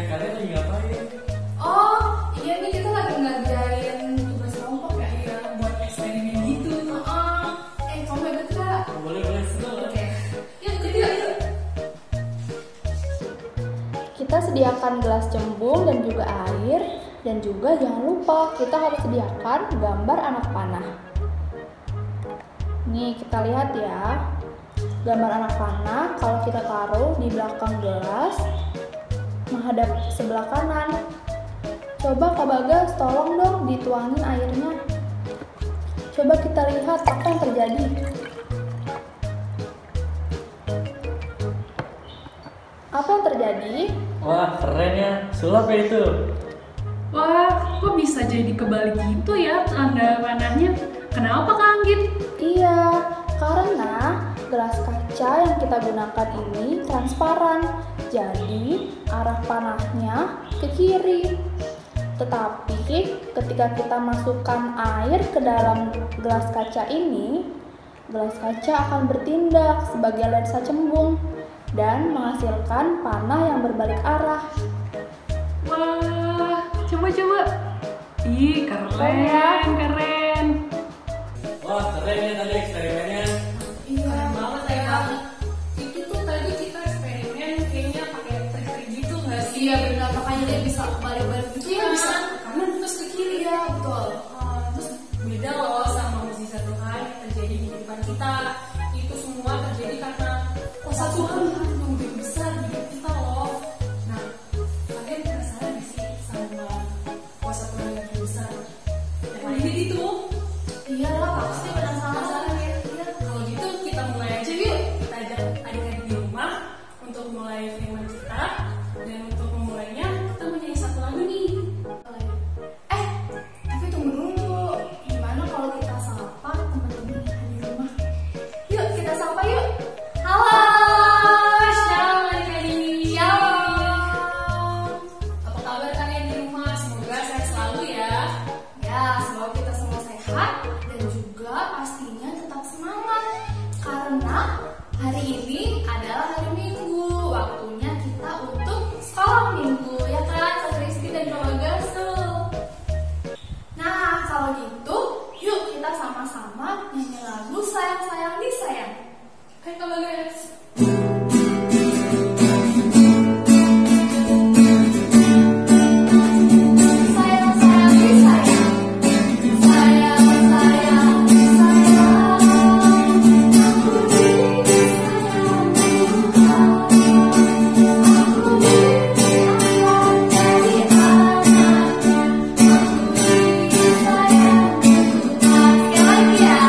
Kalian lagi ngapain? Oh, iya nih kita lagi ngerjain tugas kelompok ya, buat eksperimen gitu. Kamu ikut gak? Boleh, seru. Oke. Yuk. Kita sediakan gelas cembung dan juga air, dan juga jangan lupa kita harus sediakan gambar anak panah. Nih kita lihat ya, gambar anak panah kalau kita taruh di belakang gelas menghadap sebelah kanan. Coba Kak Bagas tolong dong dituangin airnya. Coba kita lihat apa yang terjadi. Apa yang terjadi? Wah, keren ya. Sulap ya itu. Wah, kok bisa jadi kebalik gitu ya tanda panahnya? Kenapa Kak Anggit? Iya, karena gelas kaca yang kita gunakan ini transparan. Jadi, arah panahnya ke kiri. Tetapi, ketika kita masukkan air ke dalam gelas kaca ini, gelas kaca akan bertindak sebagai lensa cembung dan menghasilkan panah yang berbalik arah. Wah, coba. Ih, keren. Wah, keren ya tadi eksperimennya. Iya, banget ya. Itu tuh tadi kita eksperimen kayaknya pakai trik gitu nggak sih? Iya benar, makanya dia bisa balik-balik gitu ya, bisa ke kanan terus ke kiri ya, betul. Terus beda loh sama mukjizat Tuhan yang terjadi di kehidupan kita. Itu semua terjadi karena kuasa Tuhan yang lebih besar di hidup kita loh. Nah, kalian penasaran nggak sih sama kuasa Tuhan yang lebih besar? Yang ini itu? Iyalah, pasti penasaran ya. Kalau gitu kita mulai aja yuk. Kita ajak adik-adik di rumah untuk mulai firman kita. Dan untuk memulainya kita menyanyi satu lagu nih. Tapi tunggu dulu. Gimana kalau kita sapa teman-teman yang ada di rumah? Yuk kita sapa yuk. Halo, shalom adik-adik. Shalom. Apa kabar kalian di rumah? Semoga sehat selalu ya. Ya, semoga kita semua sehat dan juga pastinya tetap semangat. Karena hari ini adalah hari Minggu. Waktunya kita untuk sekolah Minggu, ya kan? Kak Kristi dan Kak Bagas tuh. Nah, kalau gitu, yuk kita sama-sama nyanyi lagu Sayang-sayang disayang. Oke, Kak Bagas. Sayang-sayang disayang. Sayang-sayang disayang. Aku disayang Tuhan. Aku disayang dari anaknya. Aku disayang Tuhan. Sekali lagi ya.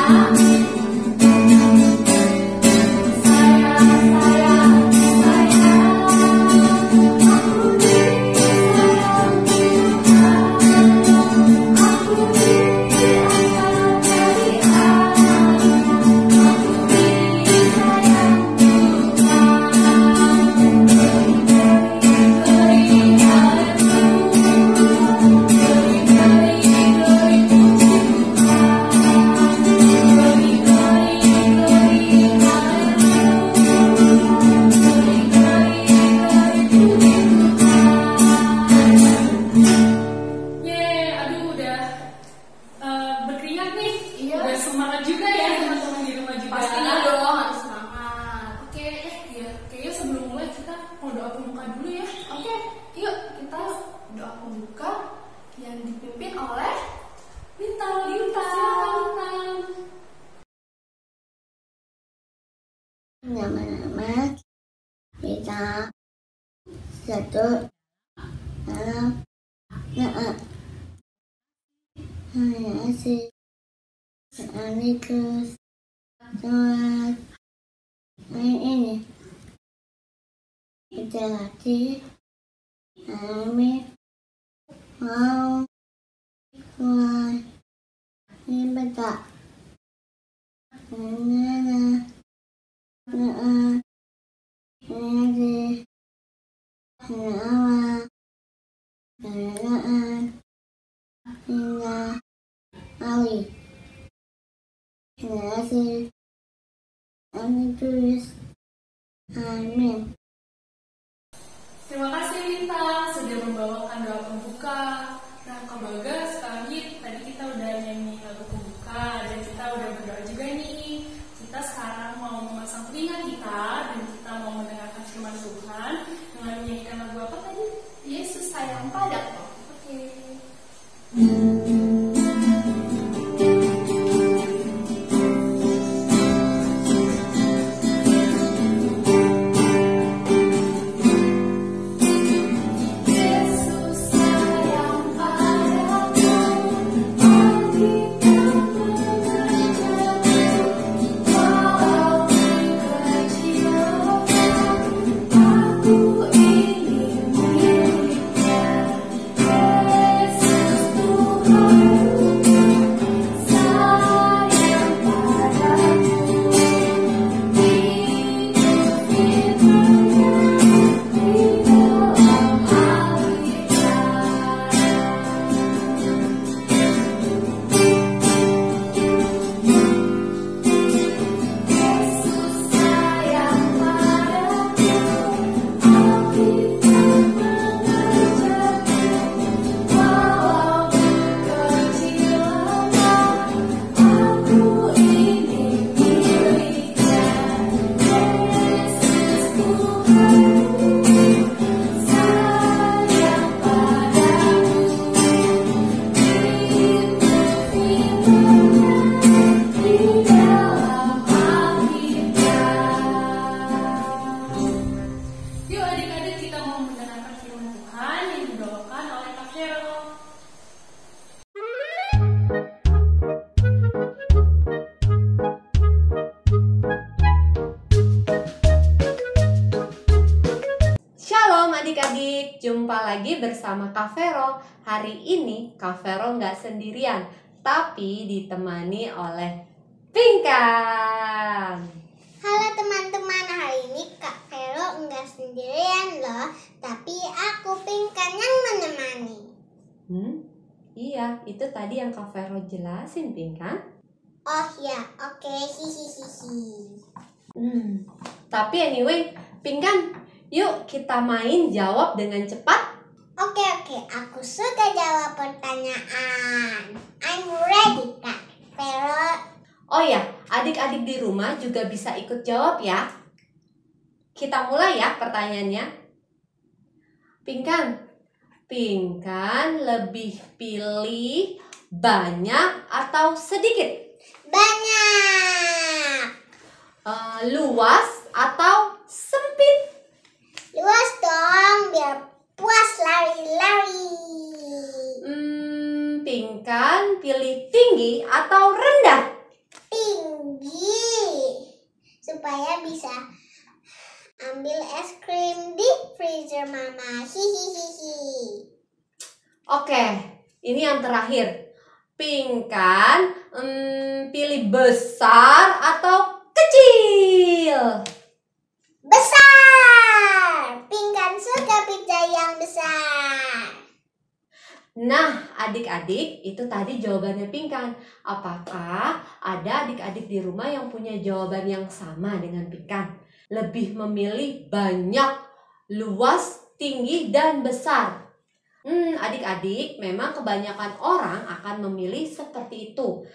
Nama-nama kita satu dalam Ini kita latih kami mau mulai ini beta Amin. Terima kasih Lintang sudah membawakan doa pembuka. Nah, Kak Bagas, Kak Agit, tadi kita udah nyanyi lagu pembuka dan kita udah berdoa juga nih. Kita sekarang mau memasang telinga kita dan kita mau mendengarkan firman Tuhan dengan menyanyikan lagu apa tadi? Yesus sayang padaku. Oke. Yuk adik-adik kita mau mendengarkan firman Tuhan yang dibawakan oleh Kak Vero. Shalom adik-adik, jumpa lagi bersama Kak Vero. Hari ini Kak Vero nggak sendirian, tapi ditemani oleh Pinkan. Halo teman-teman, hari ini Kak Vero enggak sendirian loh, tapi aku Pinkan yang menemani. Iya, itu tadi yang Kak Vero jelasin, Pinkan. Oh ya, oke, hihihihi. Tapi anyway, Pinkan, yuk kita main jawab dengan cepat. Oke, aku suka jawab pertanyaan. I'm ready, Kak Vero. Oh ya, adik-adik di rumah juga bisa ikut jawab ya. Kita mulai ya pertanyaannya. Pinkan lebih pilih banyak atau sedikit? Banyak. Luas atau sempit? Luas dong, biar puas lari-lari. Pinkan pilih tinggi atau rendah? Tinggi, supaya bisa ambil es krim di freezer mama. Hihihihi. Oke, ini yang terakhir. Pinkan pilih besar atau kecil? Besar. Pinkan suka pizza yang besar. Nah, adik-adik, itu tadi jawabannya Pinkan. Apakah ada adik-adik di rumah yang punya jawaban yang sama dengan Pinkan? Lebih memilih banyak, luas, tinggi, dan besar. Adik-adik, memang kebanyakan orang akan memilih seperti itu.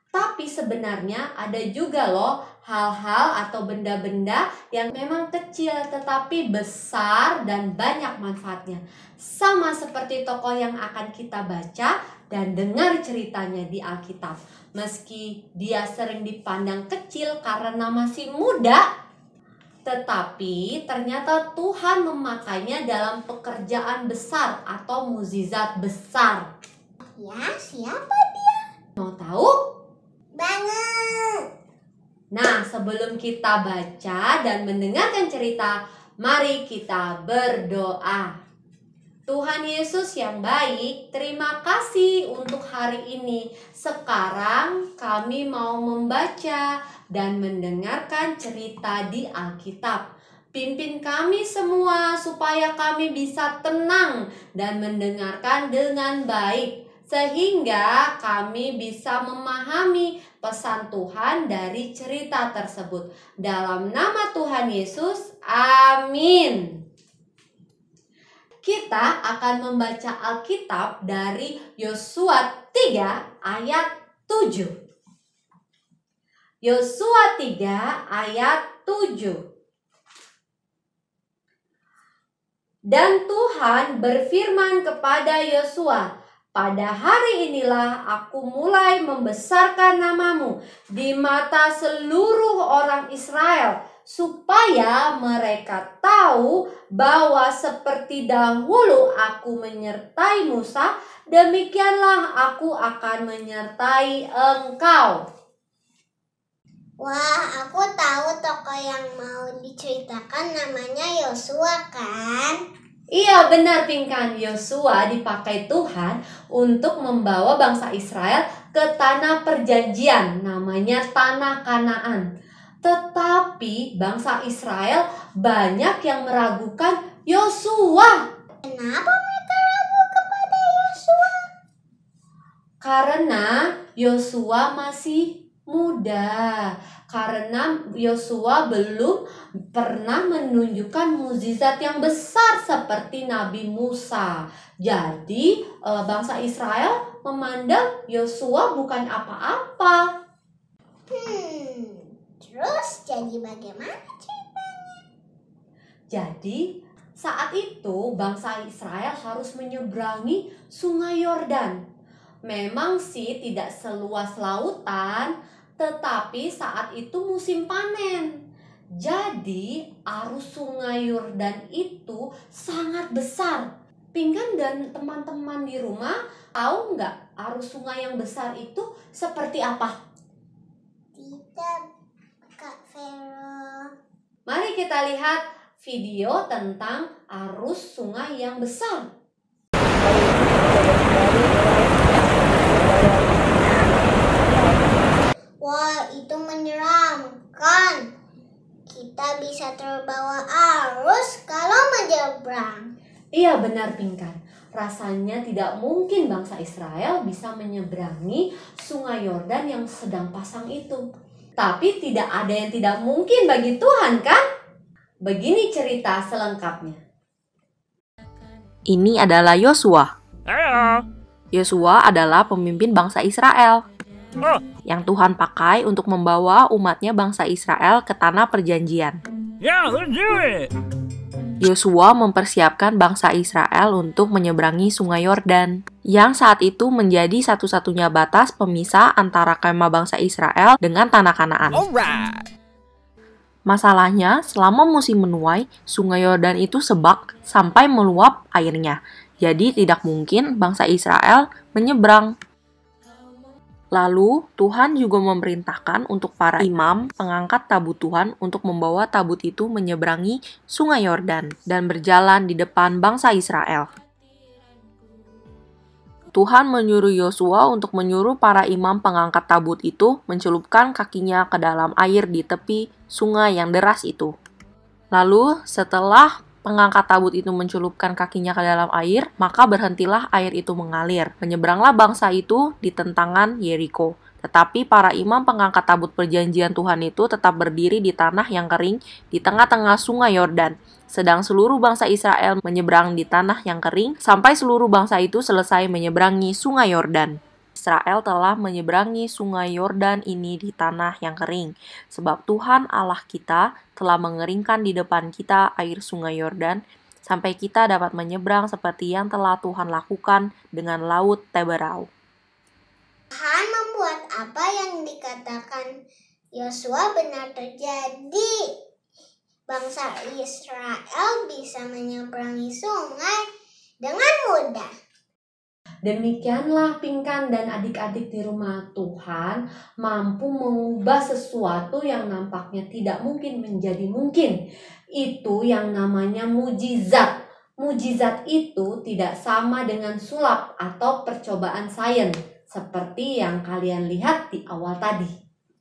Tapi sebenarnya ada juga loh hal-hal atau benda-benda yang memang kecil tetapi besar dan banyak manfaatnya. Sama seperti tokoh yang akan kita baca dan dengar ceritanya di Alkitab. Meski dia sering dipandang kecil karena masih muda, Tetapi ternyata Tuhan memakainya dalam pekerjaan besar atau mukjizat besar. Ya, siapa dia? Mau tahu? Banget. Nah, sebelum kita baca dan mendengarkan cerita, mari kita berdoa. Tuhan Yesus yang baik, terima kasih untuk hari ini. Sekarang kami mau membaca dan mendengarkan cerita di Alkitab. Pimpin kami semua supaya kami bisa tenang dan mendengarkan dengan baik, sehingga kami bisa memahami pesan Tuhan dari cerita tersebut. Dalam nama Tuhan Yesus, amin. Kita akan membaca Alkitab dari Yosua 3 ayat 7. Yosua 3 ayat 7. Dan Tuhan berfirman kepada Yosua, pada hari inilah aku mulai membesarkan namamu di mata seluruh orang Israel, supaya mereka tahu bahwa seperti dahulu aku menyertai Musa, demikianlah aku akan menyertai engkau. Wah, aku tahu tokoh yang mau diceritakan namanya Yosua kan? Iya benar Pinkan, Yosua dipakai Tuhan untuk membawa bangsa Israel ke tanah perjanjian, namanya tanah Kanaan. Tetapi bangsa Israel banyak yang meragukan Yosua. Kenapa mereka ragu kepada Yosua? Karena Yosua masih muda. Karena Yosua belum pernah menunjukkan mukjizat yang besar seperti Nabi Musa. Jadi bangsa Israel memandang Yosua bukan apa-apa. Terus jadi bagaimana ceritanya? Jadi saat itu bangsa Israel harus menyeberangi Sungai Yordan. Memang sih tidak seluas lautan, tetapi saat itu musim panen. Jadi arus Sungai Yordan itu sangat besar. Pinggan dan teman-teman di rumah tahu nggak arus sungai yang besar itu seperti apa? Tidak, Kak Vero. Mari kita lihat video tentang arus sungai yang besar. Wah, itu menyeramkan. Kita bisa terbawa arus kalau menyeberang. Iya benar Pinkan. Rasanya tidak mungkin bangsa Israel bisa menyeberangi Sungai Yordan yang sedang pasang itu. Tapi tidak ada yang tidak mungkin bagi Tuhan kan? Begini cerita selengkapnya. Ini adalah Yosua. Yosua adalah pemimpin bangsa Israel yang Tuhan pakai untuk membawa umatnya bangsa Israel ke tanah perjanjian. Yosua mempersiapkan bangsa Israel untuk menyeberangi Sungai Yordan, yang saat itu menjadi satu-satunya batas pemisah antara kemah bangsa Israel dengan tanah Kanaan. Masalahnya, selama musim menuai, Sungai Yordan itu sebak sampai meluap airnya. Jadi tidak mungkin bangsa Israel menyeberang. Lalu, Tuhan juga memerintahkan untuk para imam pengangkat tabut Tuhan untuk membawa tabut itu menyeberangi Sungai Yordan dan berjalan di depan bangsa Israel. Tuhan menyuruh Yosua untuk menyuruh para imam pengangkat tabut itu mencelupkan kakinya ke dalam air di tepi sungai yang deras itu. Lalu, setelah pengangkat tabut itu mencelupkan kakinya ke dalam air, maka berhentilah air itu mengalir. Menyeberanglah bangsa itu di tentangan Yeriko. Tetapi para imam pengangkat tabut perjanjian Tuhan itu tetap berdiri di tanah yang kering di tengah-tengah Sungai Yordan. Sedang seluruh bangsa Israel menyeberang di tanah yang kering sampai seluruh bangsa itu selesai menyeberangi Sungai Yordan. Israel telah menyeberangi Sungai Yordan ini di tanah yang kering, sebab Tuhan Allah kita telah mengeringkan di depan kita air Sungai Yordan, sampai kita dapat menyeberang seperti yang telah Tuhan lakukan dengan Laut Teberau. Tuhan membuat apa yang dikatakan Yosua benar terjadi. bangsa Israel bisa menyeberangi sungai dengan mudah. Demikianlah Pinkan dan adik-adik di rumah, Tuhan mampu mengubah sesuatu yang nampaknya tidak mungkin menjadi mungkin. Itu yang namanya mujizat. Mujizat itu tidak sama dengan sulap atau percobaan sains seperti yang kalian lihat di awal tadi.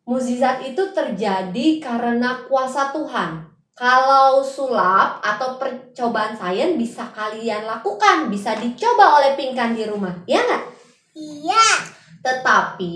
Mujizat itu terjadi karena kuasa Tuhan. Kalau sulap atau percobaan sains bisa kalian lakukan, bisa dicoba oleh Pinkan di rumah, ya nggak? Iya. Tetapi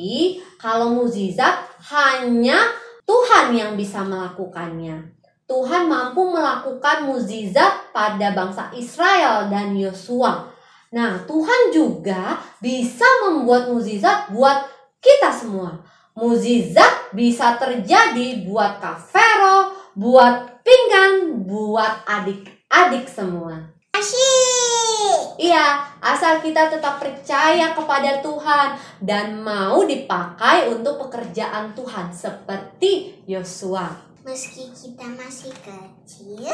kalau mukjizat hanya Tuhan yang bisa melakukannya. Tuhan mampu melakukan mukjizat pada bangsa Israel dan Yosua. Nah, Tuhan juga bisa membuat mukjizat buat kita semua. Mukjizat bisa terjadi buat Kak Vero, buat Pinkan, buat adik-adik semua. Asyik. Iya, asal kita tetap percaya kepada Tuhan dan mau dipakai untuk pekerjaan Tuhan seperti Yosua. Meski kita masih kecil,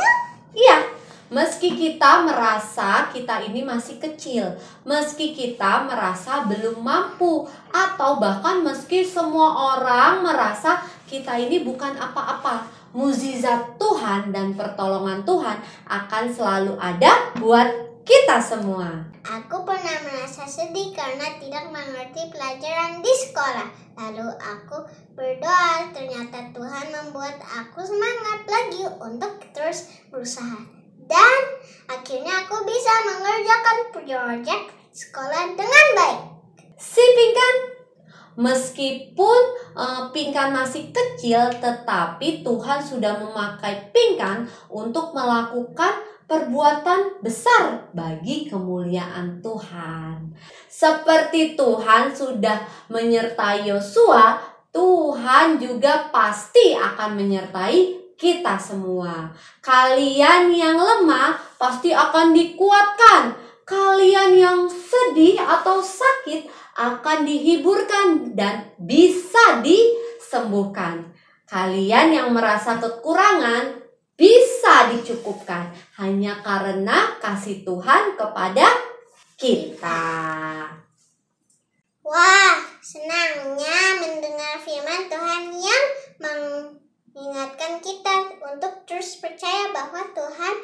Iya, meski kita merasa kita ini masih kecil, meski kita merasa belum mampu, atau bahkan meski semua orang merasa kita ini bukan apa-apa, mukjizat Tuhan dan pertolongan Tuhan akan selalu ada buat kita semua. aku pernah merasa sedih karena tidak mengerti pelajaran di sekolah. Lalu aku berdoa, ternyata Tuhan membuat aku semangat lagi untuk terus berusaha. Dan akhirnya aku bisa mengerjakan proyek sekolah dengan baik. Si Pinkan, meskipun Pinkan masih kecil, tetapi Tuhan sudah memakai Pinkan untuk melakukan perbuatan besar bagi kemuliaan Tuhan. Seperti Tuhan sudah menyertai Yosua, Tuhan juga pasti akan menyertai kita semua. Kalian yang lemah pasti akan dikuatkan. Kalian yang sedih atau sakit akan dihiburkan dan bisa disembuhkan. Kalian yang merasa kekurangan bisa dicukupkan hanya karena kasih Tuhan kepada kita. Wah, senangnya mendengar firman Tuhan yang mengingatkan kita untuk terus percaya bahwa Tuhan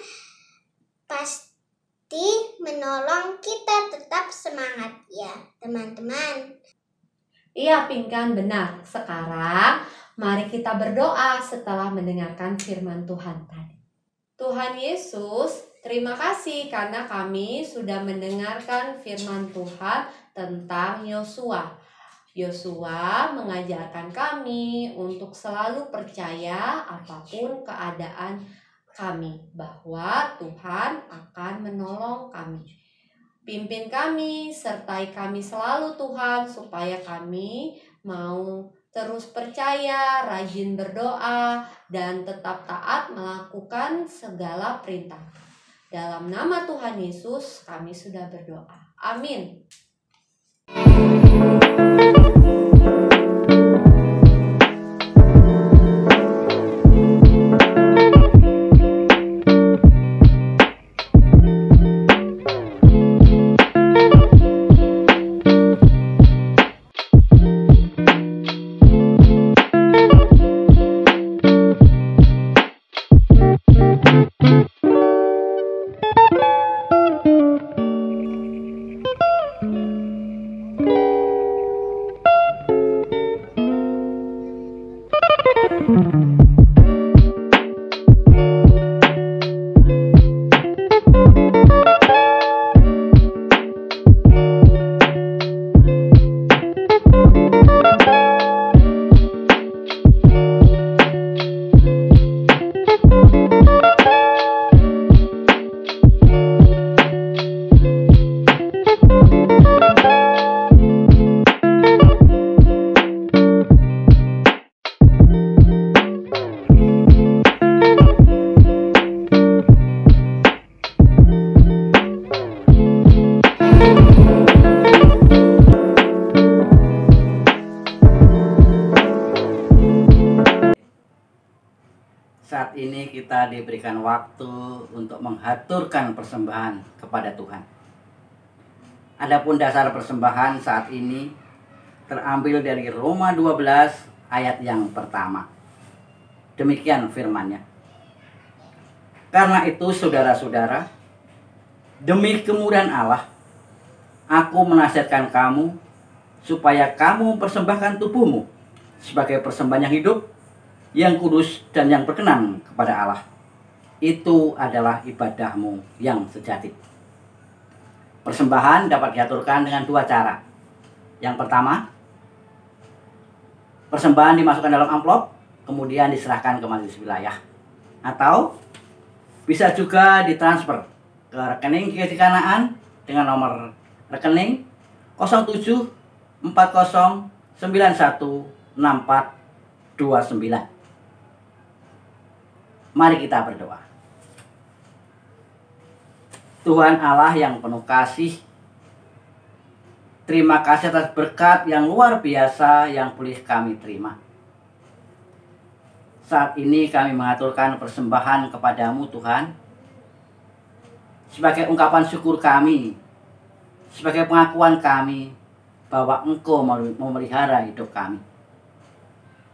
pasti menolong kita tetap semangat ya, teman-teman. Iya, Pinkan, benar. Sekarang mari kita berdoa setelah mendengarkan firman Tuhan tadi. Tuhan Yesus, terima kasih karena kami sudah mendengarkan firman Tuhan tentang Yosua. Yosua mengajarkan kami untuk selalu percaya apapun keadaan kami, bahwa Tuhan akan menolong kami. Pimpin kami, sertai kami selalu Tuhan, supaya kami mau terus percaya, rajin berdoa, dan tetap taat melakukan segala perintah. Dalam nama Tuhan Yesus kami sudah berdoa. Amin. kita diberikan waktu untuk menghaturkan persembahan kepada Tuhan. Adapun dasar persembahan saat ini terambil dari Roma 12 ayat yang pertama. Demikian firman-Nya. Karena itu saudara-saudara, demi kemurahan Allah, aku menasihatkan kamu supaya kamu mempersembahkan tubuhmu sebagai persembahan yang hidup, yang kudus dan yang berkenan kepada Allah. Itu adalah ibadahmu yang sejati. Persembahan dapat diaturkan dengan dua cara. Yang pertama, persembahan dimasukkan dalam amplop, kemudian diserahkan ke majelis wilayah. Atau bisa juga ditransfer ke rekening GKJ Kanaan dengan nomor rekening 07 40 91 6429. Mari kita berdoa. Tuhan Allah yang penuh kasih, terima kasih atas berkat yang luar biasa yang boleh kami terima. Saat ini kami mengaturkan persembahan kepadamu Tuhan, sebagai ungkapan syukur kami, sebagai pengakuan kami bahwa Engkau memelihara hidup kami.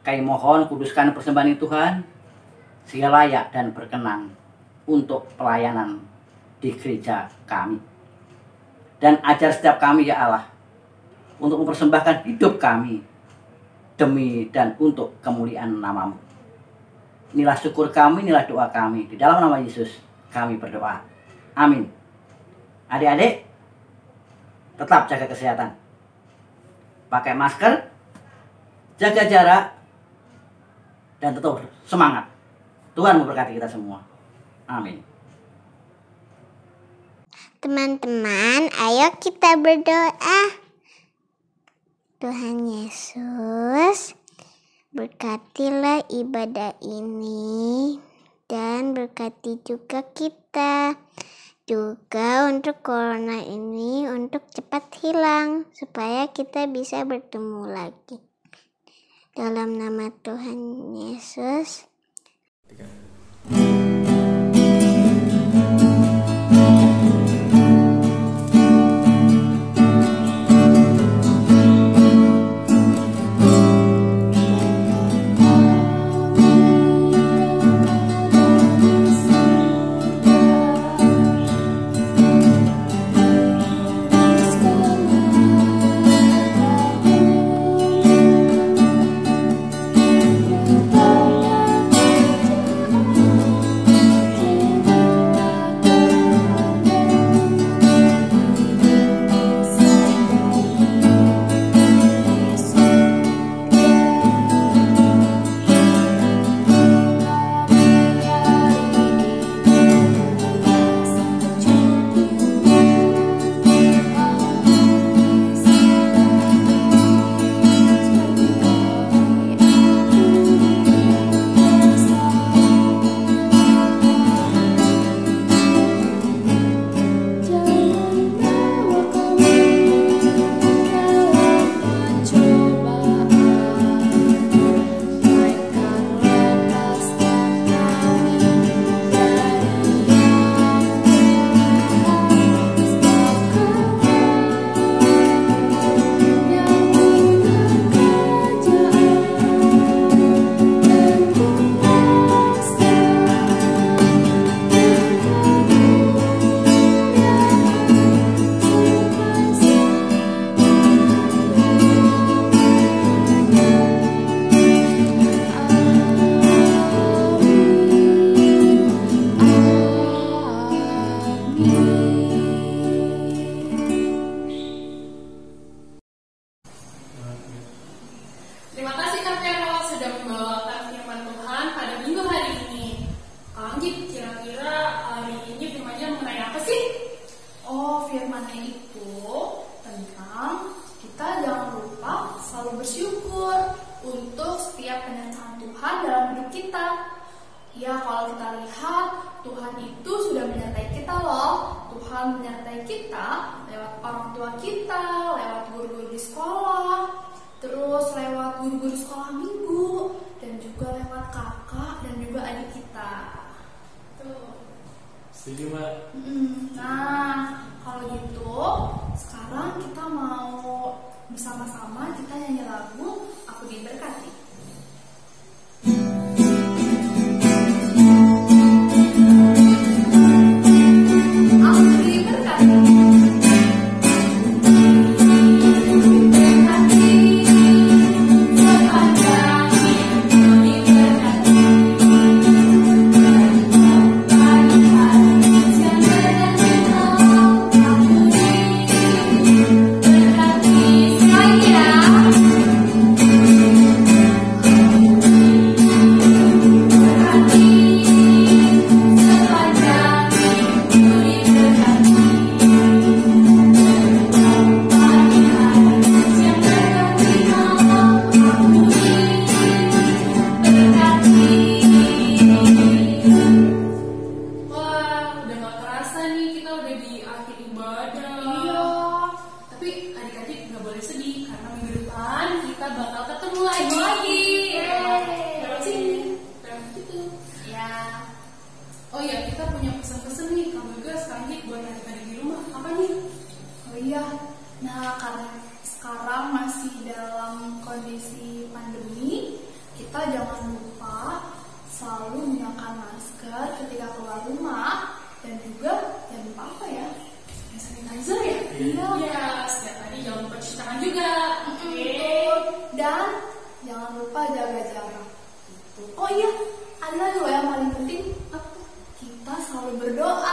Kami mohon kuduskan persembahan ini Tuhan, sehingga layak dan berkenan untuk pelayanan di gereja kami. Dan ajar setiap kami ya Allah, untuk mempersembahkan hidup kami demi dan untuk kemuliaan nama-Mu. Inilah syukur kami, inilah doa kami. Di dalam nama Yesus kami berdoa. Amin. Adik-adik, tetap jaga kesehatan. Pakai masker, jaga jarak, dan tetap semangat. Tuhan memberkati kita semua. Amin. Teman-teman, ayo kita berdoa. Tuhan Yesus, berkatilah ibadah ini dan berkati juga kita. Juga untuk corona ini untuk cepat hilang supaya kita bisa bertemu lagi. Dalam nama Tuhan Yesus. Terima kasih Kak Vero sudah membawakan firman Tuhan pada minggu hari ini. Kak Anggit, kira-kira hari ini firmannya mengenai apa sih? Oh, firmannya itu tentang kita jangan lupa selalu bersyukur untuk setiap penyertaan Tuhan dalam hidup kita. Ya, kalau kita lihat Tuhan itu sudah menyertai kita loh. Tuhan menyertai kita lewat orang tua kita, lewat guru-guru di sekolah, terus lewat guru-guru sekolah minggu, dan juga lewat kakak dan juga adik kita. Setuju, Mbak. Nah, kalau gitu sekarang kita mau bersama-sama kita nyanyi lagu Aku Diberkati. Aku diberkati. Wah, udah gak kerasa nih kita udah di akhir ibadah. Iya. Tapi adik-adik nggak boleh sedih karena minggu depan kita bakal ketemu lagi. Lewat sini, lewat gitu. Ya. Oh iya, kita punya pesan-pesan nih. Kamu juga sekarang nih buat adik-adik di rumah. Apa nih? Oh iya. Nah, karena sekarang masih dalam kondisi pandemi, kita jangan lupa selalu menggunakan masker ketika keluar rumah dan juga jangan lupa apa ya? Hand sanitizer ya? Iya. Iya, setiap hari jangan lupa cuci tangan juga. Dan jangan lupa jaga jarak. Gitu. Oh iya, ada lagi loh yang paling penting. Kita selalu berdoa.